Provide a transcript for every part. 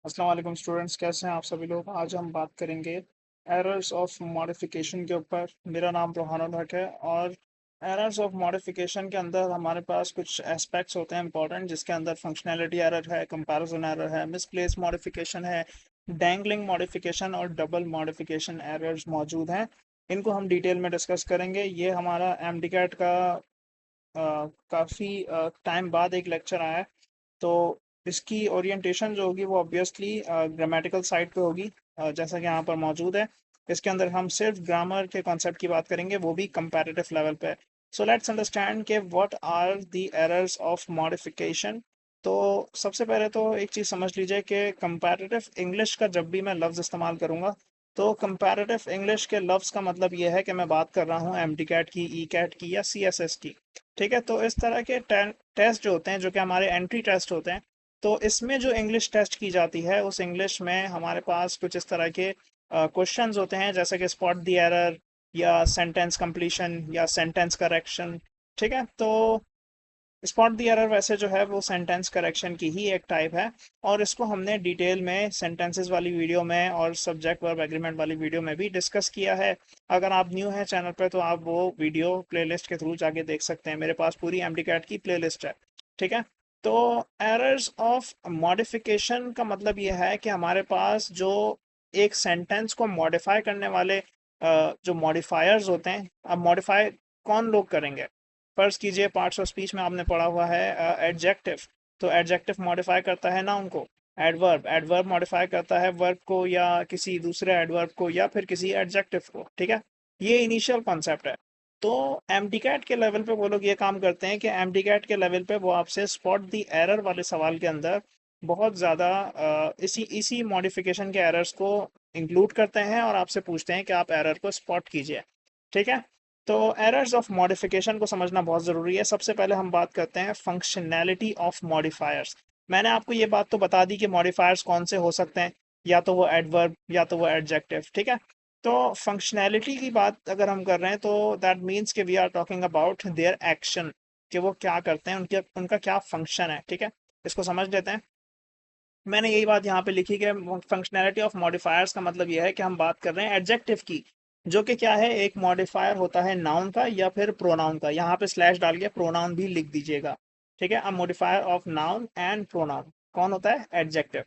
अस्सलाम वालेकुम स्टूडेंट्स, कैसे हैं आप सभी लोग। आज हम बात करेंगे एरर्स ऑफ मॉडिफिकेशन के ऊपर। मेरा नाम रोहानुल हक है और एरर्स ऑफ मॉडिफिकेशन के अंदर हमारे पास कुछ एस्पेक्ट्स होते हैं इंपॉर्टेंट, जिसके अंदर फंक्शनैलिटी एरर है, कंपैरिजन एरर है, मिसप्लेस मॉडिफिकेशन है, डैंगलिंग मॉडिफिकेशन और डबल मॉडिफिकेशन एरर्स मौजूद हैं। इनको हम डिटेल में डिस्कस करेंगे। ये हमारा एमडीकैट का काफ़ी टाइम बाद एक लेक्चर आया है, तो इसकी ओरिएंटेशन जो होगी वो ऑब्वियसली ग्रामेटिकल साइड पे होगी, जैसा कि यहाँ पर मौजूद है। इसके अंदर हम सिर्फ ग्रामर के कॉन्सेप्ट की बात करेंगे, वो भी कंपैरेटिव लेवल पे। सो लेट्स अंडरस्टैंड के what are the errors of modification. तो सबसे पहले तो एक चीज़ समझ लीजिए कि कंपैरेटिव इंग्लिश का जब भी मैं लफ्ज़ इस्तेमाल करूँगा, तो कंपैरेटिव इंग्लिश के लफ्ज़ का मतलब ये है कि मैं बात कर रहा हूँ एमडी कैट की, ई कैट की या सी एस एस की। ठीक है, तो इस तरह के टेस्ट जो होते हैं, जो कि हमारे एंट्री टेस्ट होते हैं, तो इसमें जो इंग्लिश टेस्ट की जाती है, उस इंग्लिश में हमारे पास कुछ इस तरह के क्वेश्चंस होते हैं, जैसे कि स्पॉट द एरर या सेंटेंस कंप्लीशन या सेंटेंस करेक्शन। ठीक है, तो स्पॉट द एरर वैसे जो है वो सेंटेंस करेक्शन की ही एक टाइप है, और इसको हमने डिटेल में सेंटेंसेस वाली वीडियो में और सब्जेक्ट वर्ब एग्रीमेंट वाली वीडियो में भी डिस्कस किया है। अगर आप न्यू हैं चैनल पर तो आप वो वीडियो प्लेलिस्ट के थ्रू जाके देख सकते हैं, मेरे पास पूरी एमडी कैट की प्लेलिस्ट है। ठीक है, तो एरर्स ऑफ मॉडिफिकेशन का मतलब ये है कि हमारे पास जो एक सेंटेंस को मॉडिफाई करने वाले जो मॉडिफायर्स होते हैं। अब मॉडिफाई कौन लोग करेंगे? फर्ज कीजिए पार्ट्स ऑफ स्पीच में आपने पढ़ा हुआ है एडजेक्टिव। तो एडजेक्टिव मॉडिफाई करता है नाउन को। एडवर्ब एडवर्ब मॉडिफाई करता है वर्ब को या किसी दूसरे एडवर्ब को या फिर किसी एडजेक्टिव को। ठीक है, ये इनिशियल कॉन्सेप्ट है। तो एमडीकैट के लेवल पे वो लोग ये काम करते हैं कि एमडीकैट के लेवल पे वो आपसे स्पॉट द एरर वाले सवाल के अंदर बहुत ज़्यादा इसी इसी मॉडिफिकेशन के एरर्स को इंक्लूड करते हैं और आपसे पूछते हैं कि आप एरर को स्पॉट कीजिए। ठीक है, तो एरर्स ऑफ मॉडिफिकेशन को समझना बहुत ज़रूरी है। सबसे पहले हम बात करते हैं फंक्शनैलिटी ऑफ मॉडिफायर्स। मैंने आपको ये बात तो बता दी कि मॉडिफायर्स कौन से हो सकते हैं, या तो वो एडवर्ब या तो वो एडजेक्टिव। ठीक है, तो फंक्शनैलिटी की बात अगर हम कर रहे हैं तो दैट मीन्स कि we are talking about their action, कि वो क्या करते हैं, उनके उनका क्या फंक्शन है। ठीक है, इसको समझ लेते हैं। मैंने यही बात यहाँ पे लिखी कि फंक्शनैलिटी ऑफ मॉडिफायर्स का मतलब यह है कि हम बात कर रहे हैं एडजेक्टिव की, जो कि क्या है, एक मॉडिफायर होता है नाउन का या फिर प्रोनाउन का। यहाँ पे स्लैश डाल के प्रोनाउन भी लिख दीजिएगा। ठीक है, a modifier of noun and pronoun कौन होता है? एडजेक्टिव।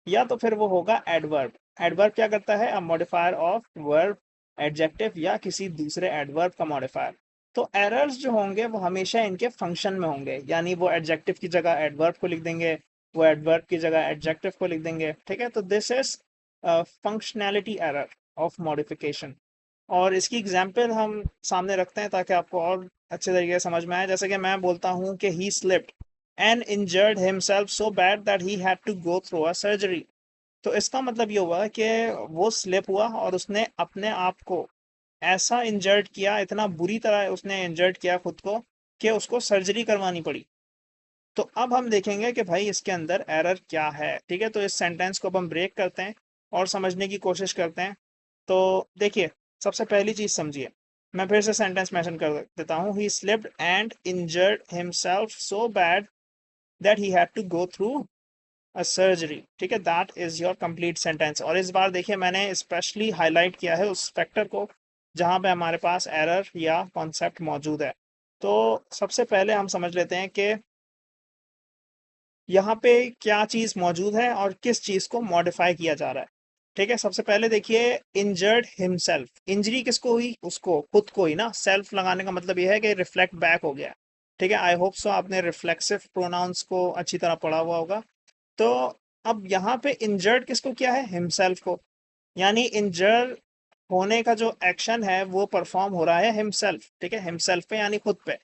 या तो फिर वो होगा एडवर्ब। एडवर्ब क्या करता है? A modifier of verb, adjective या किसी दूसरे एडवर्ब का मॉडिफायर। तो एरर्स जो होंगे वो हमेशा इनके फंक्शन में होंगे, यानी वो एडजेक्टिव की जगह एडवर्ब को लिख देंगे, वो एडवर्ब की जगह एडजेक्टिव को लिख देंगे। ठीक है, तो this is functionality error of modification. और इसकी एग्जांपल हम सामने रखते हैं ताकि आपको और अच्छे तरीके से समझ में आए। जैसे कि मैं बोलता हूँ कि he slipped and injured himself so bad that he had to go through a surgery. तो इसका मतलब ये हुआ कि वो स्लिप हुआ और उसने अपने आप को ऐसा इंजर्ड किया, इतना बुरी तरह उसने इंजर्ड किया खुद को कि उसको सर्जरी करवानी पड़ी। तो अब हम देखेंगे कि भाई इसके अंदर एरर क्या है। ठीक है, तो इस सेंटेंस को अब हम ब्रेक करते हैं और समझने की कोशिश करते हैं। तो देखिए, सबसे पहली चीज समझिए। मैं फिर से सेंटेंस मेंशन कर देता हूँ, he slipped and injured himself so bad that he had to go through a surgery. ठीक है, that is your complete sentence. और इस बार देखिए, मैंने स्पेशली हाईलाइट किया है उस फैक्टर को जहां पे हमारे पास एरर या कॉन्सेप्ट मौजूद है। तो सबसे पहले हम समझ लेते हैं कि यहाँ पे क्या चीज मौजूद है और किस चीज को मॉडिफाई किया जा रहा है। ठीक है, सबसे पहले देखिए, इंजर्ड हिमसेल्फ। इंजरी किसको हुई? उसको, खुद को ही ना। सेल्फ लगाने का मतलब यह है कि रिफ्लेक्ट बैक हो गया। ठीक है, आई होप सो आपने रिफ्लेक्सिव प्रोनाउंस को अच्छी तरह पढ़ा हुआ होगा। तो अब यहाँ पे इंजर्ड किसको किया है? हिमसेल्फ को। यानी इंजर होने का जो एक्शन है वो परफॉर्म हो रहा है हिमसेल्फ। ठीक है, हिमसेल्फ पे यानी खुद पे।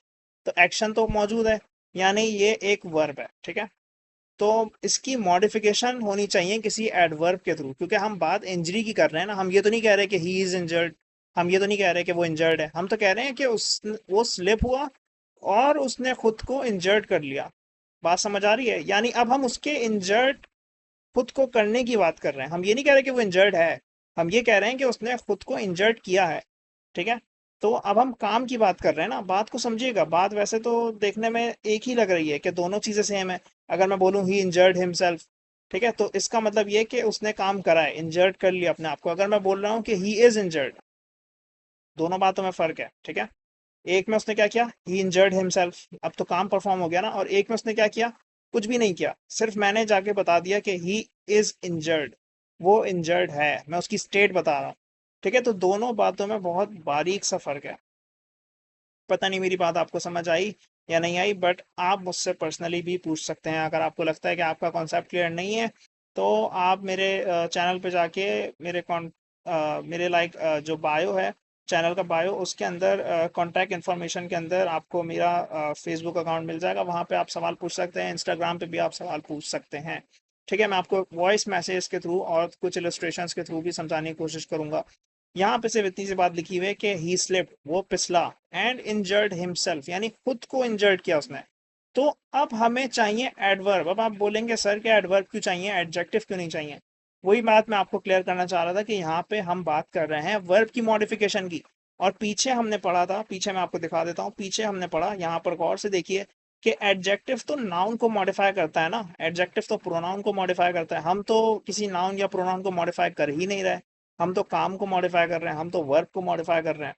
तो एक्शन तो मौजूद है, यानी ये एक वर्ब है। ठीक है, तो इसकी मॉडिफिकेशन होनी चाहिए किसी एडवर्ब के थ्रू, क्योंकि हम बात इंजरी की कर रहे हैं ना। हम ये तो नहीं कह रहे कि ही इज इंजर्ड, हम ये तो नहीं कह रहे कि वो इंजर्ड है। हम तो कह रहे हैं कि उस वो स्लिप हुआ और उसने खुद को इंजर्ड कर लिया। बात समझ आ रही है? यानी अब हम उसके इंजर्ड खुद को करने की बात कर रहे हैं, हम ये नहीं कह रहे कि वो इंजर्ड है। हम ये कह रहे हैं कि उसने खुद को इंजर्ड किया है। ठीक है, तो अब हम काम की बात कर रहे हैं ना। बात को समझिएगा, बात वैसे तो देखने में एक ही लग रही है कि दोनों चीजें सेम है। अगर मैं बोलूं ही इंजर्ड हिमसेल्फ, ठीक है, तो इसका मतलब ये कि उसने काम करा है, इंजर्ड कर लिया अपने आप को। अगर मैं बोल रहा हूँ कि ही इज इंजर्ड, दोनों बातों में फर्क है, ठीक है। एक में उसने क्या किया, ही इंजर्ड हिमसेल्फ, अब तो काम परफॉर्म हो गया ना। और एक में उसने क्या किया, कुछ भी नहीं किया, सिर्फ मैंने जाके बता दिया कि ही इज इंजर्ड, वो इंजर्ड है, मैं उसकी स्टेट बता रहा हूँ। ठीक है, तो दोनों बातों में बहुत बारीक सा फर्क है। पता नहीं मेरी बात आपको समझ आई या नहीं आई, बट आप मुझसे पर्सनली भी पूछ सकते हैं अगर आपको लगता है कि आपका कॉन्सेप्ट क्लियर नहीं है। तो आप मेरे चैनल पे जाके मेरे जो बायो है, चैनल का बायो, उसके अंदर कॉन्टैक्ट इन्फॉर्मेशन के अंदर आपको मेरा फेसबुक अकाउंट मिल जाएगा, वहाँ पे आप सवाल पूछ सकते हैं, इंस्टाग्राम पे भी आप सवाल पूछ सकते हैं। ठीक है, मैं आपको वॉइस मैसेज के थ्रू और कुछ इलस्ट्रेशंस के थ्रू भी समझाने की कोशिश करूंगा। यहाँ पे सिर्फ इतनी सी बात लिखी हुई है कि ही स्लिप्ड, वो फिसला, एंड इंजर्ड हिमसेल्फ, यानी खुद को इंजर्ड किया उसने। तो अब हमें चाहिए एडवर्ब। अब आप बोलेंगे सर कि एडवर्ब क्यों चाहिए, एडजेक्टिव क्यों नहीं चाहिए? वही बात मैं आपको क्लियर करना चाह रहा था कि यहाँ पे हम बात कर रहे हैं वर्ब की मॉडिफिकेशन की। और पीछे हमने पढ़ा था, पीछे मैं आपको दिखा देता हूँ, पीछे हमने पढ़ा, यहाँ पर गौर से देखिए कि एडजेक्टिव तो नाउन को मॉडिफाई करता है ना, एडजेक्टिव तो प्रोनाउन को मॉडिफाई करता है। हम तो किसी नाउन या प्रोनाउन को मॉडिफाई कर ही नहीं रहे, हम तो काम को मॉडिफाई कर रहे हैं, हम तो वर्ब को मॉडिफाई कर रहे हैं।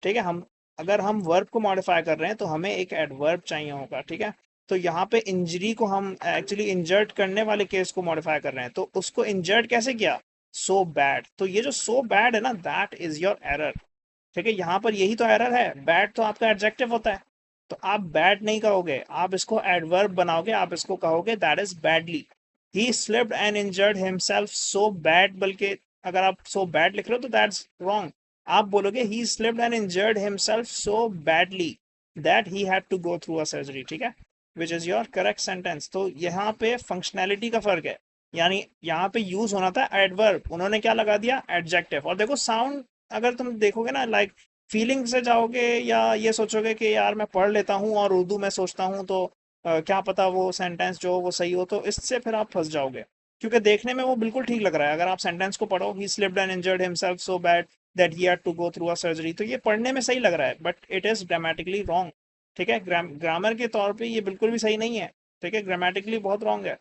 ठीक है, हम अगर हम वर्ब को मॉडिफाई कर रहे हैं तो हमें एक एडवर्ब चाहिए होगा। ठीक है, तो यहाँ पे इंजरी को हम एक्चुअली इंजर्ड करने वाले केस को मॉडिफाई कर रहे हैं, तो उसको इंजर्ड कैसे किया, सो बैड। तो ये जो सो बैड है ना, दैट इज योर एरर। ठीक है, यहाँ पर यही तो एरर है, बैड तो आपका एडजेक्टिव होता है, तो आप बैड नहीं कहोगे, आप इसको एडवर्ब बनाओगे, आप इसको कहोगे that is badly, he slipped and injured himself so bad. बल्कि अगर आप सो बैड लिख रहे हो तो दैट्स रॉन्ग, आप बोलोगे he slipped and injured himself so badly that he had to go through a surgery. ठीक है, which is your correct sentence. तो यहाँ पे फंक्शनैलिटी का फर्क है, यानी यहाँ पे यूज होना था एडवर्ब, उन्होंने क्या लगा दिया, एडजेक्टिव। और देखो साउंड, अगर तुम देखोगे ना, लाइक फीलिंग से जाओगे या ये सोचोगे कि यार मैं पढ़ लेता हूँ और उर्दू में सोचता हूँ तो क्या पता वो सेंटेंस जो वो सही हो, तो इससे फिर आप फंस जाओगे। क्योंकि देखने में वो बिल्कुल ठीक लग रहा है, अगर आप सेंटेंस को पढ़ो, he slipped and injured himself so bad that he had to go through a surgery, तो ये पढ़ने में सही लग रहा है, but it is grammatically wrong. ठीक है, ग्रामर के तौर पे ये बिल्कुल भी सही नहीं है। ठीक है, ग्रामेटिकली बहुत रॉन्ग है।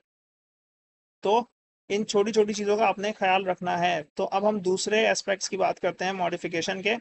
तो इन छोटी छोटी चीज़ों का आपने ख्याल रखना है। तो अब हम दूसरे एस्पेक्ट्स की बात करते हैं मॉडिफिकेशन के।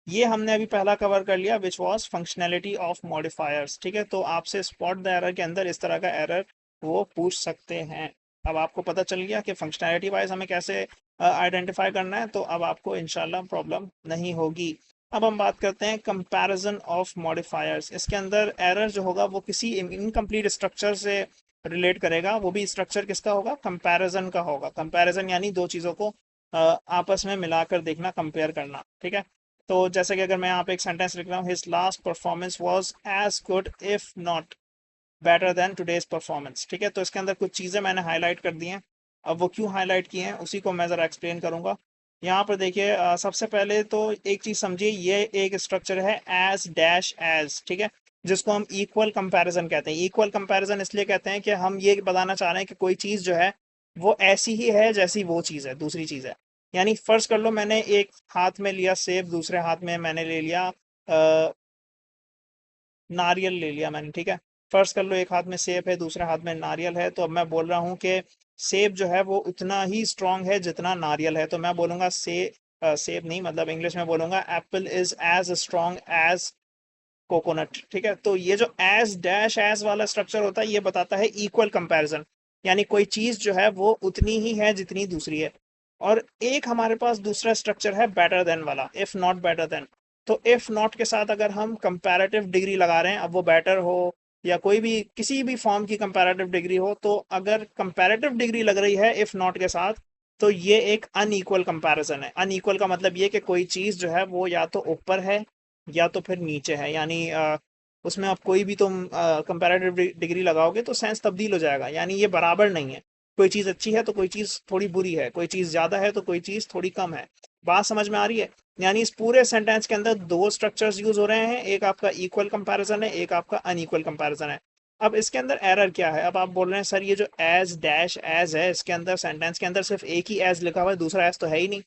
ये हमने अभी पहला कवर कर लिया, which was functionality of modifiers. ठीक है, तो आपसे स्पॉट द एरर के अंदर इस तरह का एरर वो पूछ सकते हैं। अब आपको पता चल गया कि फंक्शनैलिटी वाइज हमें कैसे आइडेंटिफाई करना है, तो अब आपको इंशाल्लाह प्रॉब्लम नहीं होगी। अब हम बात करते हैं कंपैरिजन ऑफ मॉडिफायर्स। इसके अंदर एरर जो होगा वो किसी इनकम्प्लीट स्ट्रक्चर से रिलेट करेगा, वो भी स्ट्रक्चर किसका होगा, कंपैरिजन का होगा। कंपैरिजन यानी दो चीज़ों को आपस में मिलाकर देखना, कंपेयर करना। ठीक है, तो जैसे कि अगर मैं यहाँ पे एक सेंटेंस लिख रहा हूँ, his last performance was as good if not better than today's performance. ठीक है, तो इसके अंदर कुछ चीज़ें मैंने हाईलाइट कर दी हैं। अब वो क्यों हाईलाइट की हैं उसी को मैं ज़रा एक्सप्लेन करूंगा। यहाँ पर देखिए, सबसे पहले तो एक चीज़ समझिए, ये एक स्ट्रक्चर है एज डैश एज। ठीक है, जिसको हम इक्वल कंपैरिजन कहते हैं। इक्वल कंपैरिजन इसलिए कहते हैं कि हम ये बताना चाह रहे हैं कि कोई चीज़ जो है वो ऐसी ही है जैसी वो चीज़ है, दूसरी चीज़ है। यानी फर्ज कर लो, मैंने एक हाथ में लिया सेब, दूसरे हाथ में मैंने ले लिया नारियल ले लिया मैंने। ठीक है, फर्ज कर लो एक हाथ में सेब है, दूसरे हाथ में नारियल है, तो अब मैं बोल रहा हूँ कि सेब जो है वो उतना ही स्ट्रांग है जितना नारियल है, तो मैं बोलूंगा सेब नहीं, मतलब इंग्लिश में बोलूंगा apple is as strong as coconut. ठीक है, तो ये जो एज डैश एज वाला स्ट्रक्चर होता है ये बताता है इक्वल कंपैरिजन, यानी कोई चीज जो है वो उतनी ही है जितनी दूसरी है। और एक हमारे पास दूसरा स्ट्रक्चर है बेटर देन वाला, इफ नॉट बेटर देन। तो इफ नॉट के साथ अगर हम कंपैरेटिव डिग्री लगा रहे हैं, अब वो बेटर हो या कोई भी किसी भी फॉर्म की कंपैरेटिव डिग्री हो, तो अगर कंपैरेटिव डिग्री लग रही है इफ नॉट के साथ, तो ये एक अनइक्वल कंपैरिजन है। अनइक्वल का मतलब ये कि कोई चीज जो है वो या तो ऊपर है या तो फिर नीचे है, यानी उसमें आप कोई भी तुम कंपैरेटिव डिग्री लगाओगे तो सेंस तब्दील हो जाएगा, यानी ये बराबर नहीं है। कोई चीज़ अच्छी है तो कोई चीज़ थोड़ी बुरी है, कोई चीज़ ज़्यादा है तो कोई चीज़ थोड़ी कम है। बात समझ में आ रही है? यानी इस पूरे सेंटेंस के अंदर दो स्ट्रक्चर्स यूज हो रहे हैं, एक आपका इक्वल कंपैरिजन है, एक आपका अनइक्वल कंपैरिजन है। अब इसके अंदर एरर क्या है? अब आप बोल रहे हैं सर ये जो एज डैश एज है, इसके अंदर सेंटेंस के अंदर सिर्फ एक ही एज लिखा हुआ है, दूसरा एज तो है ही नहीं।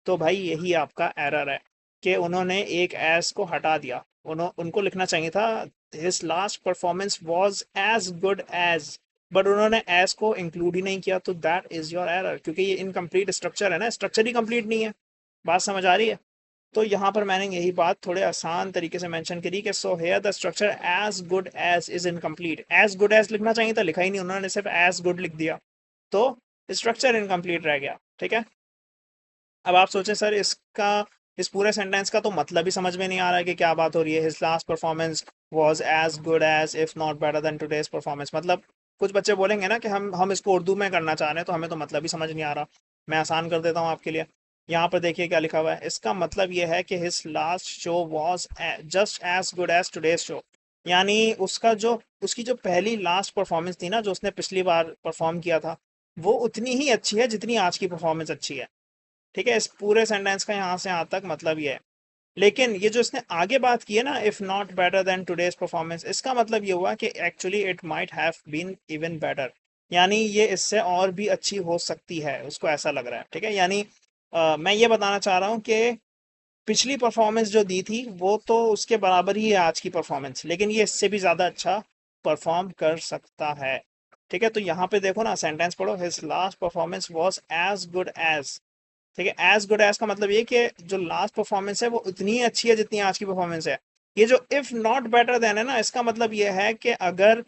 तो भाई यही आपका एरर है कि उन्होंने एक एस को हटा दिया। उनको लिखना चाहिए था his last performance was as good as but उन्होंने एज को इंक्लूड ही नहीं किया, तो दैट इज योर एरर, क्योंकि ये इनकम्प्लीट स्ट्रक्चर है ना, स्ट्रक्चर ही कंप्लीट नहीं है। बात समझ आ रही है? तो यहाँ पर मैंने यही बात थोड़े आसान तरीके से मेंशन करी कि so here the structure as good as is incomplete. As good as लिखना चाहिए था, लिखा ही नहीं, उन्होंने सिर्फ एज गुड लिख दिया, तो स्ट्रक्चर इनकम्प्लीट रह गया। ठीक है, अब आप सोचें सर इसका, इस पूरे सेंटेंस का तो मतलब ही समझ में नहीं आ रहा है कि क्या बात हो रही है। His last performance was as good as if not better than today's performance, मतलब कुछ बच्चे बोलेंगे ना कि हम इसको उर्दू में करना चाह रहे हैं, तो हमें तो मतलब ही समझ नहीं आ रहा। मैं आसान कर देता हूँ आपके लिए। यहाँ पर देखिए क्या लिखा हुआ है, इसका मतलब ये है कि his last show was just as good as today's show. यानी उसका जो, उसकी जो पहली लास्ट परफॉर्मेंस थी ना, जो उसने पिछली बार परफॉर्म किया था, वो उतनी ही अच्छी है जितनी आज की परफॉर्मेंस अच्छी है। ठीक है, इस पूरे सेंटेंस का यहाँ से यहाँ तक मतलब ये है। लेकिन ये जो इसने आगे बात की है ना, if not better than today's performance, इसका मतलब ये हुआ कि actually it might have been even better, यानी ये इससे और भी अच्छी हो सकती है, उसको ऐसा लग रहा है। ठीक है, यानी मैं ये बताना चाह रहा हूँ कि पिछली परफॉर्मेंस जो दी थी वो तो उसके बराबर ही है आज की परफॉर्मेंस, लेकिन ये इससे भी ज़्यादा अच्छा परफॉर्म कर सकता है। ठीक है, तो यहाँ पे देखो ना, सेंटेंस पढ़ो, his last performance was as good as. ठीक है, एज गुड एज का मतलब ये कि जो लास्ट परफॉर्मेंस है वो उतनी ही अच्छी है जितनी आज की परफॉर्मेंस है। ये जो इफ नॉट बेटर देन है ना, इसका मतलब ये है कि अगर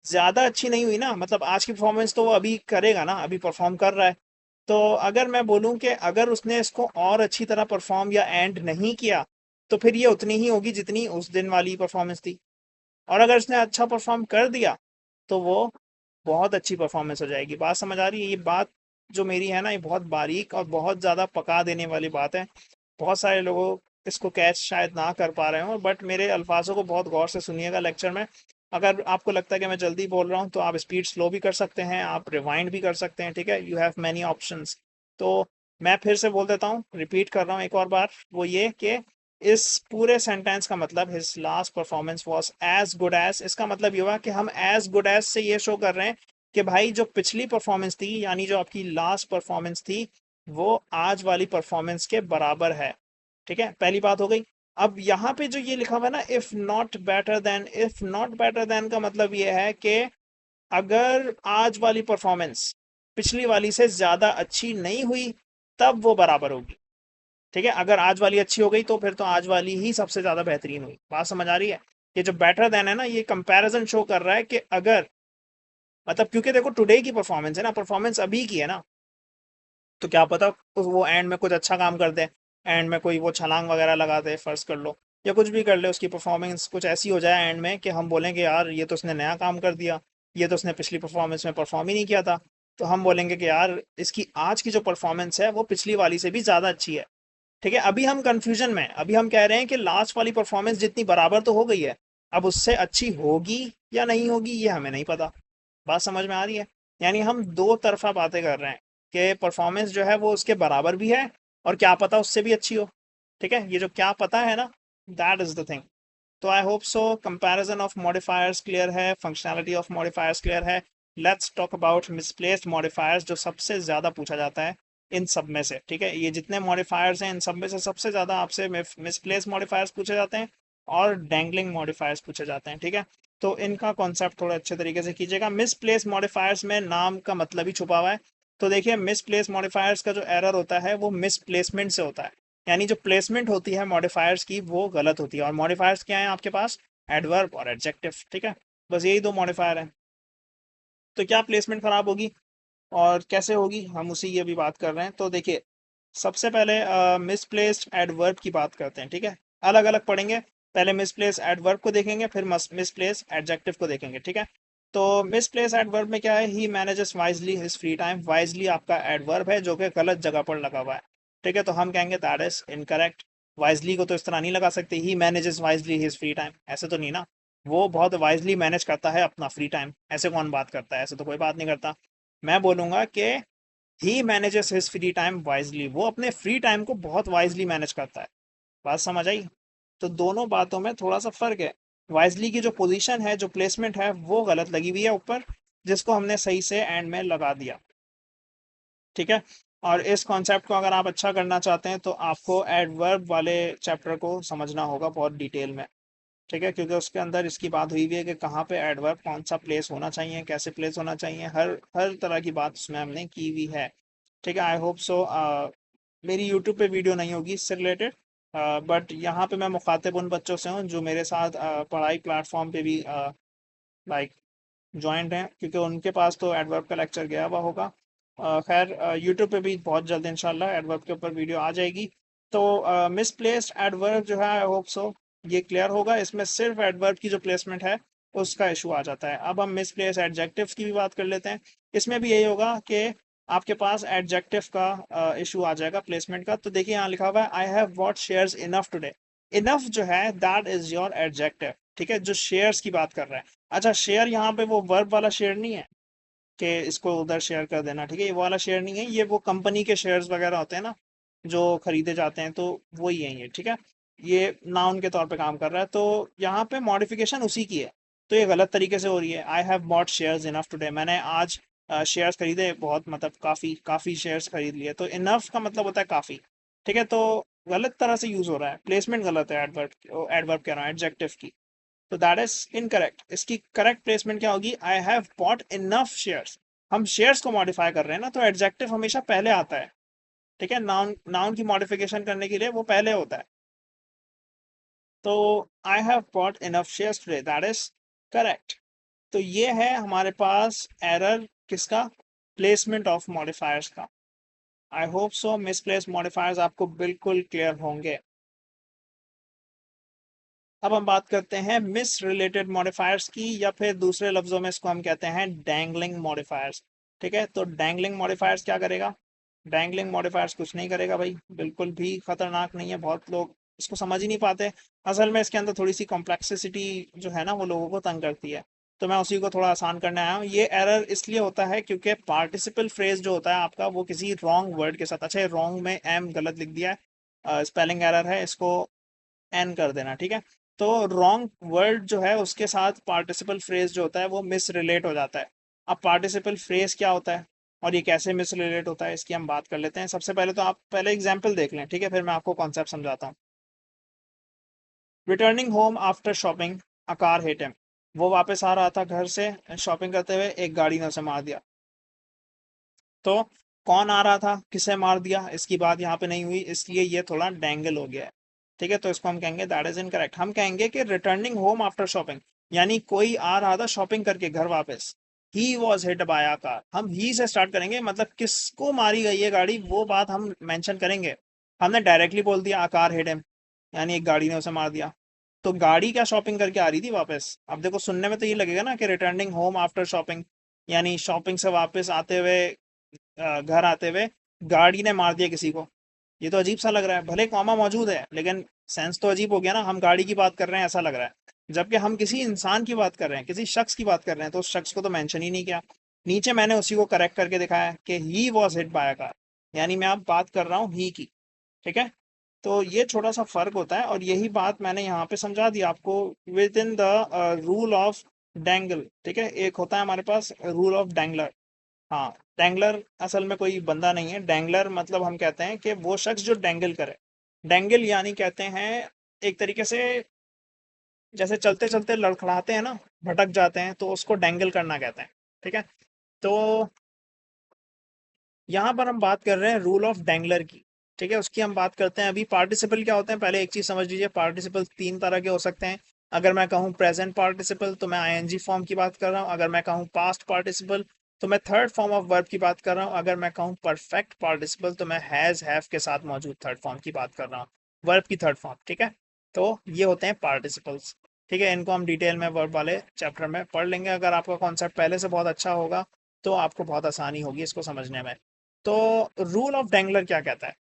ज्यादा अच्छी नहीं हुई ना, मतलब आज की परफॉर्मेंस तो वो अभी करेगा ना, अभी परफॉर्म कर रहा है, तो अगर मैं बोलूं कि अगर उसने इसको और अच्छी तरह परफॉर्म या एंड नहीं किया, तो फिर ये उतनी ही होगी जितनी उस दिन वाली परफॉर्मेंस थी। और अगर उसने अच्छा परफॉर्म कर दिया, तो वो बहुत अच्छी परफॉर्मेंस हो जाएगी। बात समझ आ रही है? ये बात जो मेरी है ना, ये बहुत बारीक और बहुत ज़्यादा पका देने वाली बात है। बहुत सारे लोगों इसको कैच शायद ना कर पा रहे हो, बट मेरे अल्फाजों को बहुत गौर से सुनिएगा लेक्चर में। अगर आपको लगता है कि मैं जल्दी बोल रहा हूँ, तो आप स्पीड स्लो भी कर सकते हैं, आप रिवाइंड भी कर सकते हैं। ठीक है, यू हैव मैनी ऑप्शंस। तो मैं फिर से बोल देता हूँ, रिपीट कर रहा हूँ एक और बार, वो ये कि इस पूरे सेंटेंस का मतलब his last performance was as good as, इसका मतलब ये हुआ कि हम एज गुड एज से ये शो कर रहे हैं कि भाई जो पिछली परफॉर्मेंस थी, यानी जो आपकी लास्ट परफॉर्मेंस थी, वो आज वाली परफॉर्मेंस के बराबर है। ठीक है, पहली बात हो गई। अब यहाँ पे जो ये लिखा हुआ है ना, if not better then, if not better then का मतलब ये है कि अगर आज वाली परफॉर्मेंस पिछली वाली से ज्यादा अच्छी नहीं हुई, तब वो बराबर होगी। ठीक है, अगर आज वाली अच्छी हो गई, तो फिर तो आज वाली ही सबसे ज्यादा बेहतरीन हुई। बात समझ आ रही है? ये जो बेटर देन है ना, ये कंपैरिजन शो कर रहा है कि अगर, मतलब क्योंकि देखो टुडे की परफॉर्मेंस है ना, परफॉर्मेंस अभी की है ना, तो क्या पता वो एंड में कुछ अच्छा काम कर दे, एंड में कोई वो छलांग वगैरह लगा दे, फर्ज कर लो, या कुछ भी कर ले, उसकी परफॉर्मेंस कुछ ऐसी हो जाए एंड में कि हम बोलेंगे यार ये तो उसने नया काम कर दिया, ये तो उसने पिछली परफॉर्मेंस में परफॉर्म ही नहीं किया था। तो हम बोलेंगे कि यार इसकी आज की जो परफॉर्मेंस है वो पिछली वाली से भी ज़्यादा अच्छी है। ठीक है, अभी हम कंफ्यूजन में, अभी हम कह रहे हैं कि लास्ट वाली परफॉर्मेंस जितनी बराबर तो हो गई है, अब उससे अच्छी होगी या नहीं होगी ये हमें नहीं पता। बात समझ में आ रही है? यानी हम दो तरफा बातें कर रहे हैं कि परफॉर्मेंस जो है वो उसके बराबर भी है, और क्या पता उससे भी अच्छी हो। ठीक है, ये जो क्या पता है ना, दैट इज द थिंग। तो I hope so comparison of modifiers clear है, फंक्शनैलिटी ऑफ मॉडिफायर्स क्लियर है। Let's talk about misplaced modifiers, जो सबसे ज़्यादा पूछा जाता है इन सब में से। ठीक है, ये जितने मॉडिफायर्स हैं इन सब में से सबसे ज़्यादा आपसे मिसप्लेस्ड मॉडिफायर्स पूछे जाते हैं, और डैंगलिंग मॉडिफायर्स पूछे जाते हैं। ठीक है, तो इनका कॉन्सेप्ट थोड़ा अच्छे तरीके से कीजिएगा। मिसप्लेस मॉडिफायर्स में नाम का मतलब ही छुपा हुआ है। तो देखिए, मिसप्लेस मॉडिफायर्स का जो एरर होता है वो मिसप्लेसमेंट से होता है, यानी जो प्लेसमेंट होती है मॉडिफायर्स की वो गलत होती है। और मॉडिफायर्स क्या है आपके पास? एडवर्ब और एडजेक्टिव। ठीक है, बस यही दो मॉडिफायर है। तो क्या प्लेसमेंट खराब होगी और कैसे होगी, हम उसी की अभी बात कर रहे हैं। तो देखिए, सबसे पहले मिसप्लेस्ड एडवर्ब की बात करते हैं। ठीक है, अलग अलग पढ़ेंगे, पहले मिसप्लेस एडवर्ब को देखेंगे, फिर मिसप्लेस एडजेक्टिव को देखेंगे। ठीक है, तो मिसप्लेस एडवर्ब में क्या है, he manages wisely his free time. Wisely आपका एडवर्ब है जो कि गलत जगह पर लगा हुआ है। ठीक है, तो हम कहेंगे दैट इज इनकरेक्ट। वाइजली को तो इस तरह नहीं लगा सकते, he manages wisely his free time, ऐसे तो नहीं ना। वो बहुत वाइजली मैनेज करता है अपना फ्री टाइम, ऐसे कौन बात करता है? ऐसे तो कोई बात नहीं करता। मैं बोलूंगा कि he manages his free time wisely, वो अपने फ्री टाइम को बहुत वाइजली मैनेज करता है। बात समझ आई? तो दोनों बातों में थोड़ा सा फर्क है। वाइजली की जो पोजीशन है, जो प्लेसमेंट है, वो गलत लगी हुई है ऊपर, जिसको हमने सही से एंड में लगा दिया। ठीक है, और इस कॉन्सेप्ट को अगर आप अच्छा करना चाहते हैं, तो आपको एडवर्ब वाले चैप्टर को समझना होगा बहुत डिटेल में। ठीक है, क्योंकि उसके अंदर इसकी बात हुई हुई है कि कहाँ पे एडवर्ब कौन सा प्लेस होना चाहिए, कैसे प्लेस होना चाहिए, हर हर तरह की बात उसमें हमने की हुई है। ठीक है, आई होप सो मेरी यूट्यूब पे वीडियो नहीं होगी इससे रिलेटेड, बट यहाँ पे मैं मुखातिब उन बच्चों से हूँ जो मेरे साथ पढ़ाई प्लेटफॉर्म पे भी लाइक जॉइंट हैं, क्योंकि उनके पास तो एडवर्ब का लेक्चर गया हुआ होगा। खैर यूट्यूब पे भी बहुत जल्द इंशाल्लाह एडवर्ब के ऊपर वीडियो आ जाएगी। तो मिसप्लेस्ड एडवर्ब जो है आई होप सो ये क्लियर होगा। इसमें सिर्फ एडवर्ब की जो प्लेसमेंट है उसका इशू आ जाता है। अब हम मिसप्लेस एडजेक्टिव्स की भी बात कर लेते हैं। इसमें भी यही होगा कि आपके पास एडजेक्टिव का इशू आ जाएगा प्लेसमेंट का। तो देखिए यहाँ लिखा हुआ है I have bought shares enough today. Enough जो है दैट इज योर एडजेक्टिव। ठीक है, जो शेयर्स की बात कर रहा है। अच्छा, शेयर यहाँ पे वो वर्ब वाला शेयर नहीं है कि इसको उधर शेयर कर देना। ठीक है, ये वाला शेयर नहीं है, ये वो कंपनी के शेयर्स वगैरह होते हैं ना जो खरीदे जाते हैं, तो वही है ये। ठीक है, ये नाउन के तौर पे काम कर रहा है, तो यहाँ पे मॉडिफिकेशन उसी की है। तो ये गलत तरीके से हो रही है। I have bought shares enough today, मैंने आज शेयर्स खरीदे बहुत, मतलब काफ़ी काफ़ी शेयर्स खरीद लिए। तो इनफ का मतलब होता है काफ़ी। ठीक है, तो गलत तरह से यूज़ हो रहा है, प्लेसमेंट गलत है एडवर्ब एडवर्ब कह रहा हूँ, एडजेक्टिव की। तो दैट इज इनकरेक्ट। इसकी करेक्ट प्लेसमेंट क्या होगी, I have bought enough shares. हम शेयर्स को मॉडिफाई कर रहे हैं ना, तो एडजेक्टिव हमेशा पहले आता है। ठीक है, नाउन नाउन की मॉडिफिकेशन करने के लिए वो पहले होता है। तो I have bought enough shares today, that is correct. तो ये है हमारे पास एरर किसका, प्लेसमेंट ऑफ मॉडिफायर्स का। आई होप सो मिसप्लेस मॉडिफायर्स आपको बिल्कुल क्लियर होंगे। अब हम बात करते हैं मिस रिलेटेड मॉडिफायर्स की, या फिर दूसरे लफ्जों में इसको हम कहते हैं डैंगलिंग मॉडिफायर्स। ठीक है, तो डैंगलिंग मॉडिफायर्स क्या करेगा, डैंगलिंग मॉडिफायर्स कुछ नहीं करेगा भाई, बिल्कुल भी खतरनाक नहीं है। बहुत लोग इसको समझ ही नहीं पाते। असल में इसके अंदर थोड़ी सी कॉम्प्लेक्सिटी जो है ना वो लोगों को तंग करती है। तो मैं उसी को थोड़ा आसान करने आया हूँ। ये एरर इसलिए होता है क्योंकि पार्टिसिपल फ्रेज जो होता है आपका वो किसी रॉन्ग वर्ड के साथ, अच्छा रॉन्ग में एम गलत लिख दिया है, स्पेलिंग एरर है, इसको एन कर देना। ठीक है, तो रॉन्ग वर्ड जो है उसके साथ पार्टिसिपल फ्रेज जो होता है वो मिस रिलेट हो जाता है। अब पार्टिसिपल फ्रेज क्या होता है और ये कैसे मिस रिलेट होता है, इसकी हम बात कर लेते हैं। सबसे पहले तो आप पहले एग्जाम्पल देख लें, ठीक है, फिर मैं आपको कॉन्सेप्ट समझाता हूँ। Returning home after shopping, a car hit him. वो वापस आ रहा था घर से शॉपिंग करते हुए, एक गाड़ी ने उसे मार दिया। तो कौन आ रहा था, किसे मार दिया, इसकी बात यहाँ पे नहीं हुई, इसलिए ये थोड़ा डेंगल हो गया है। ठीक है, तो इसको हम कहेंगे दैट इज इनकरेक्ट। हम कहेंगे कि रिटर्निंग होम आफ्टर शॉपिंग, यानी कोई आ रहा था शॉपिंग करके घर वापस, he was hit by a car. हम ही से स्टार्ट करेंगे, मतलब किसको मारी गई है गाड़ी वो बात हम मेंशन करेंगे। हमने डायरेक्टली बोल दिया अ कार हिट हिम, यानी एक गाड़ी ने उसे मार दिया। तो गाड़ी क्या शॉपिंग करके आ रही थी वापस। अब देखो सुनने में तो ये लगेगा ना कि रिटर्निंग होम आफ्टर शॉपिंग, यानी शॉपिंग से वापस आते हुए घर आते हुए गाड़ी ने मार दिया किसी को। ये तो अजीब सा लग रहा है, भले कॉमा मौजूद है लेकिन सेंस तो अजीब हो गया ना। हम गाड़ी की बात कर रहे हैं ऐसा लग रहा है, जबकि हम किसी इंसान की बात कर रहे हैं, किसी शख्स की बात कर रहे हैं, तो उस शख्स को तो मेंशन ही नहीं किया। नीचे मैंने उसी को करेक्ट करके दिखाया है कि he was hit by a car, यानी मैं अब बात कर रहा हूँ ही की। ठीक है, तो ये छोटा सा फर्क होता है, और यही बात मैंने यहाँ पे समझा दी आपको within the rule of dangle. ठीक है, एक होता है हमारे पास रूल ऑफ डेंगलर। हाँ, डैंगलर असल में कोई बंदा नहीं है। डैंगलर मतलब हम कहते हैं कि वो शख्स जो डैंगल करे। डैंगल यानी कहते हैं एक तरीके से, जैसे चलते चलते लड़खड़ाते हैं ना, भटक जाते हैं, तो उसको डैंगल करना कहते हैं। ठीक है, तो यहाँ पर हम बात कर रहे हैं रूल ऑफ डैंगलर की। ठीक है, उसकी हम बात करते हैं। अभी पार्टिसिपल क्या होते हैं, पहले एक चीज समझ लीजिए। पार्टिसिपल तीन तरह के हो सकते हैं। अगर मैं कहूँ प्रेजेंट पार्टिसिपल तो मैं आईएनजी फॉर्म की बात कर रहा हूँ। अगर मैं कहूँ पास्ट पार्टिसिपल तो मैं थर्ड फॉर्म ऑफ वर्ब की बात कर रहा हूँ। अगर मैं कहूँ परफेक्ट पार्टिसिपल तो मैं हैज हैव के साथ मौजूद थर्ड फॉर्म की बात कर रहा हूँ, वर्ब की थर्ड फॉर्म। ठीक है, तो ये होते हैं पार्टिसिपल्स। ठीक है, इनको हम डिटेल में वर्ब वाले चैप्टर में पढ़ लेंगे। अगर आपका कॉन्सेप्ट पहले से बहुत अच्छा होगा तो आपको बहुत आसानी होगी इसको समझने में। तो रूल ऑफ डेंगलर क्या कहता है,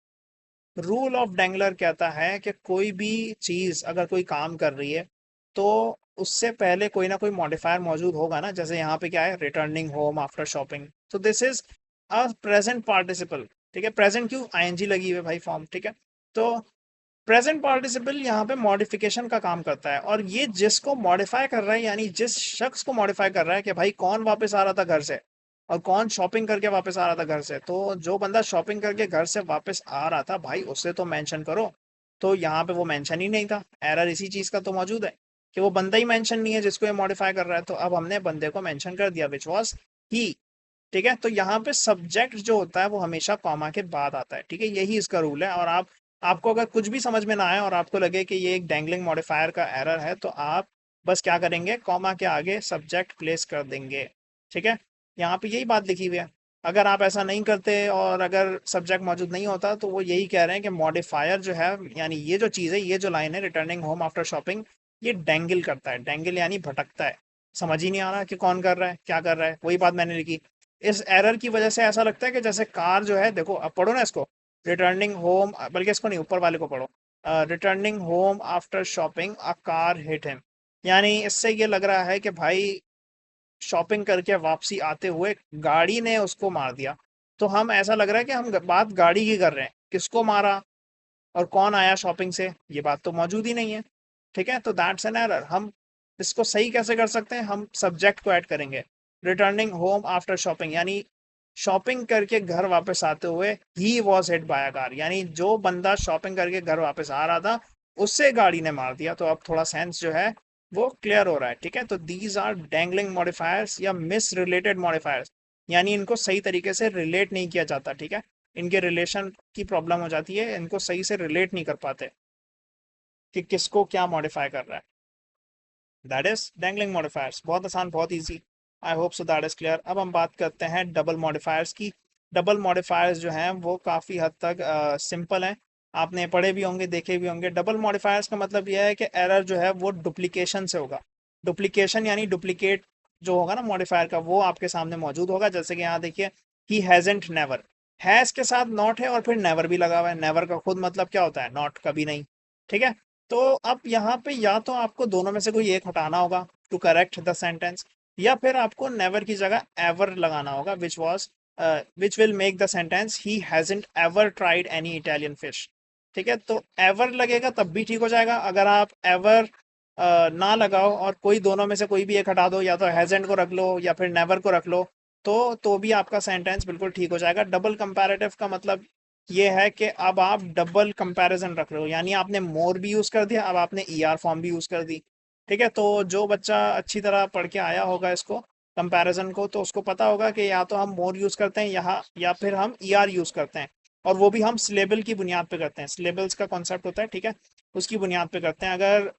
रूल ऑफ डेंगलर कहता है कि कोई भी चीज अगर कोई काम कर रही है तो उससे पहले कोई ना कोई मॉडिफायर मौजूद होगा ना। जैसे यहाँ पे क्या है, रिटर्निंग होम आफ्टर शॉपिंग, तो this is a present participle. ठीक है, प्रेजेंट क्यों, आईएनजी लगी हुई है भाई फॉर्म। ठीक है, तो प्रेजेंट पार्टिसिपल यहाँ पे मॉडिफिकेशन का काम करता है, और ये जिसको मॉडिफाई कर रहा है, यानी जिस शख्स को मॉडिफाई कर रहा है कि भाई कौन वापस आ रहा था घर से और कौन शॉपिंग करके वापस आ रहा था घर से, तो जो बंदा शॉपिंग करके घर से वापस आ रहा था भाई उसे तो मेंशन करो। तो यहाँ पे वो मेंशन ही नहीं था, एरर इसी चीज का तो मौजूद है। कि वो बंदा ही मेंशन नहीं है जिसको ये मॉडिफाई कर रहा है, तो अब हमने बंदे को मेंशन कर दिया विच वाज ही। ठीक है, तो यहाँ पे सब्जेक्ट जो होता है वो हमेशा कॉमा के बाद आता है। ठीक है, यही इसका रूल है। और आपको अगर कुछ भी समझ में ना आए और आपको लगे कि ये एक डैंगलिंग मॉडिफायर का एरर है, तो आप बस क्या करेंगे, कॉमा के आगे सब्जेक्ट प्लेस कर देंगे। ठीक है, यहाँ पे यही बात लिखी हुई है। अगर आप ऐसा नहीं करते और अगर सब्जेक्ट मौजूद नहीं होता, तो वो यही कह रहे हैं कि मॉडिफायर जो है, यानी ये जो चीज़ है, ये जो लाइन है रिटर्निंग होम आफ्टर शॉपिंग, ये डेंगल करता है। डेंगल यानी भटकता है। समझ ही नहीं आ रहा कि कौन कर रहा है, क्या कर रहा है। वही बात मैंने लिखी। इस एरर की वजह से ऐसा लगता है कि जैसे कार जो है, देखो अब पढ़ो ना इसको, रिटर्निंग होम, बल्कि इसको नहीं, ऊपर वाले को पढ़ो, returning home after shopping a car hit him. यानी इससे ये लग रहा है कि भाई शॉपिंग करके वापसी आते हुए गाड़ी ने उसको मार दिया। तो हम, ऐसा लग रहा है कि हम बात गाड़ी की कर रहे हैं, किसको मारा और कौन आया शॉपिंग से, ये बात तो मौजूद ही नहीं है। ठीक है, तो दैट्स एन एरर। हम इसको सही कैसे कर सकते हैं, हम सब्जेक्ट को ऐड करेंगे, रिटर्निंग होम आफ्टर शॉपिंग, यानी शॉपिंग करके घर वापस आते हुए he was hit by a car, यानी जो बंदा शॉपिंग करके घर वापस आ रहा था उससे गाड़ी ने मार दिया। तो अब थोड़ा सेंस जो है वो क्लियर हो रहा है। ठीक है, तो दीज आर डैंगलिंग मॉडिफायर्स या मिस रिलेटेड मॉडिफायर्स, यानी इनको सही तरीके से रिलेट नहीं किया जाता। ठीक है, इनके रिलेशन की प्रॉब्लम हो जाती है, इनको सही से रिलेट नहीं कर पाते कि किसको क्या मॉडिफाई कर रहा है। That is dangling modifiers. बहुत आसान, बहुत easy. I hope so that is clear. अब हम बात करते हैं डबल मॉडिफायर्स की। डबल मॉडिफायर्स जो हैं वो काफ़ी हद तक सिंपल हैं। आपने पढ़े भी होंगे, देखे भी होंगे। डबल मॉडिफायर्स का मतलब यह है कि एरर जो है वो डुप्लीकेशन से होगा। डुप्लीकेशन यानी डुप्लीकेट जो होगा ना मॉडिफायर का, वो आपके सामने मौजूद होगा। जैसे कि यहाँ देखिए, ही हैजंट नेवर, हैज के साथ नॉट है और फिर नेवर भी लगा हुआ है। नेवर का खुद मतलब क्या होता है, नॉट, कभी नहीं। ठीक है, तो अब यहाँ पे या तो आपको दोनों में से कोई एक हटाना होगा टू करेक्ट द सेंटेंस, या फिर आपको नेवर की जगह एवर लगाना होगा, which will make the sentence he hasn't ever tried any Italian fish. ठीक है, तो एवर लगेगा तब भी ठीक हो जाएगा। अगर आप एवर ना लगाओ और कोई दोनों में से कोई भी एक हटा दो, या तो हैजंट को रख लो या फिर नेवर को रख लो, तो भी आपका सेंटेंस बिल्कुल ठीक हो जाएगा। डबल कंपैरेटिव का मतलब ये है कि अब आप डबल कंपैरिजन रख रहे हो, यानी आपने मोर भी यूज कर दिया, अब आपने ईआर फॉर्म भी यूज कर दी। ठीक है, तो जो बच्चा अच्छी तरह पढ़ के आया होगा इसको, कंपैरिजन को, तो उसको पता होगा कि या तो हम मोर यूज करते हैं यहाँ, या फिर हम ईआर यूज करते हैं। और वो भी हम सिलेबल की बुनियाद पे करते हैं। सिलेबल्स का कॉन्सेप्ट होता है, ठीक है, उसकी बुनियाद पे करते हैं। अगर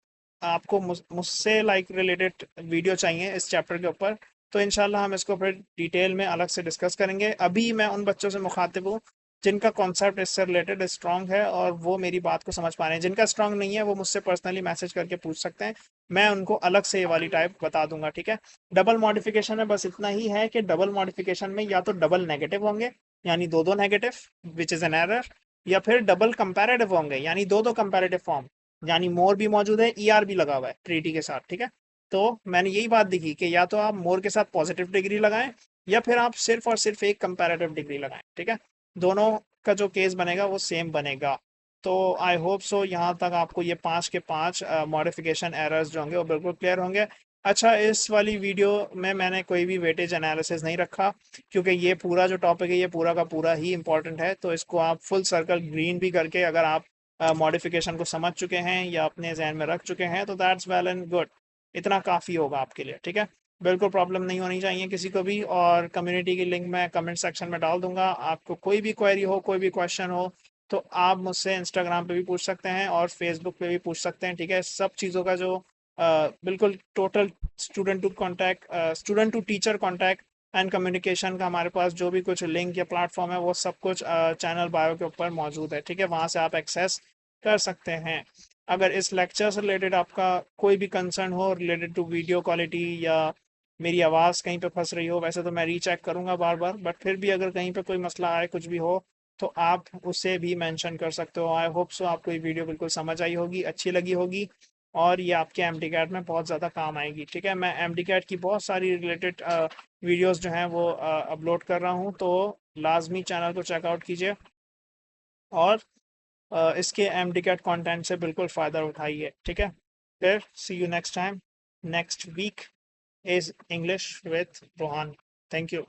आपको मुझसे लाइक रिलेटेड वीडियो चाहिए इस चैप्टर के ऊपर, तो इंशाल्लाह हम इसको फिर डिटेल में अलग से डिस्कस करेंगे। अभी मैं उन बच्चों से मुखातिब हूँ जिनका कॉन्सेप्ट इससे रिलेटेड स्ट्रांग है और वो मेरी बात को समझ पा रहे हैं। जिनका स्ट्रांग नहीं है वो मुझसे पर्सनली मैसेज करके पूछ सकते हैं, मैं उनको अलग से ये वाली टाइप बता दूंगा। ठीक है, डबल मॉडिफिकेशन में बस इतना ही है कि डबल मॉडिफिकेशन में या तो डबल नेगेटिव होंगे, यानी दो दो negative which is an error, या फिर डबल कंपैरेटिव होंगे, यानी दो दो कंपैरेटिव फॉर्म, यानी मोर भी मौजूद है, ईआर भी लगा हुआ है ट्रीटी के साथ। ठीक है, तो मैंने यही बात दिखी कि या तो आप मोर के साथ पॉजिटिव डिग्री लगाएं, या फिर आप सिर्फ और सिर्फ एक कंपैरेटिव डिग्री लगाएं। ठीक है, दोनों का जो केस बनेगा वो सेम बनेगा। तो आई होप सो यहाँ तक आपको ये 5 के 5 मॉडिफिकेशन एरर्स जो होंगे वो बिल्कुल क्लियर होंगे। अच्छा, इस वाली वीडियो में मैंने कोई भी वेटेज एनालिसिस नहीं रखा, क्योंकि ये पूरा जो टॉपिक है ये पूरा का पूरा ही इंपॉर्टेंट है। तो इसको आप फुल सर्कल ग्रीन भी करके, अगर आप मॉडिफिकेशन को समझ चुके हैं या अपने जहन में रख चुके हैं, तो दैट्स वेल एंड गुड। इतना काफ़ी होगा आपके लिए। ठीक है, बिल्कुल प्रॉब्लम नहीं होनी चाहिए किसी को भी। और कम्युनिटी की लिंक मैं कमेंट सेक्शन में डाल दूंगा। आपको कोई भी क्वेरी हो, कोई भी क्वेश्चन हो, तो आप मुझसे इंस्टाग्राम पे भी पूछ सकते हैं और फेसबुक पे भी पूछ सकते हैं। ठीक है, सब चीज़ों का जो बिल्कुल total student to teacher contact and communication का हमारे पास जो भी कुछ लिंक या प्लेटफॉर्म है, वो सब कुछ चैनल बायो के ऊपर मौजूद है। ठीक है, वहाँ से आप एक्सेस कर सकते हैं। अगर इस लेक्चर से रिलेटेड आपका कोई भी कंसर्न हो रिलेटेड टू वीडियो क्वालिटी, या मेरी आवाज़ कहीं पे फंस रही हो, वैसे तो मैं रीचेक करूंगा बार बार, बट फिर भी अगर कहीं पे कोई मसला आए, कुछ भी हो, तो आप उसे भी मेंशन कर सकते हो। आई होप सो आपको ये वीडियो बिल्कुल समझ आई होगी, अच्छी लगी होगी, और ये आपके एम टी कैट में बहुत ज़्यादा काम आएगी। ठीक है, मैं एम टी कैट की बहुत सारी रिलेटेड वीडियोज़ जो हैं वो अपलोड कर रहा हूँ, तो लाजमी चैनल को चेकआउट कीजिए और इसके एम डी कैट कॉन्टेंट से बिल्कुल फ़ायदा उठाइए। ठीक है, फिर see you next time. Next week is English with Rohan. Thank you.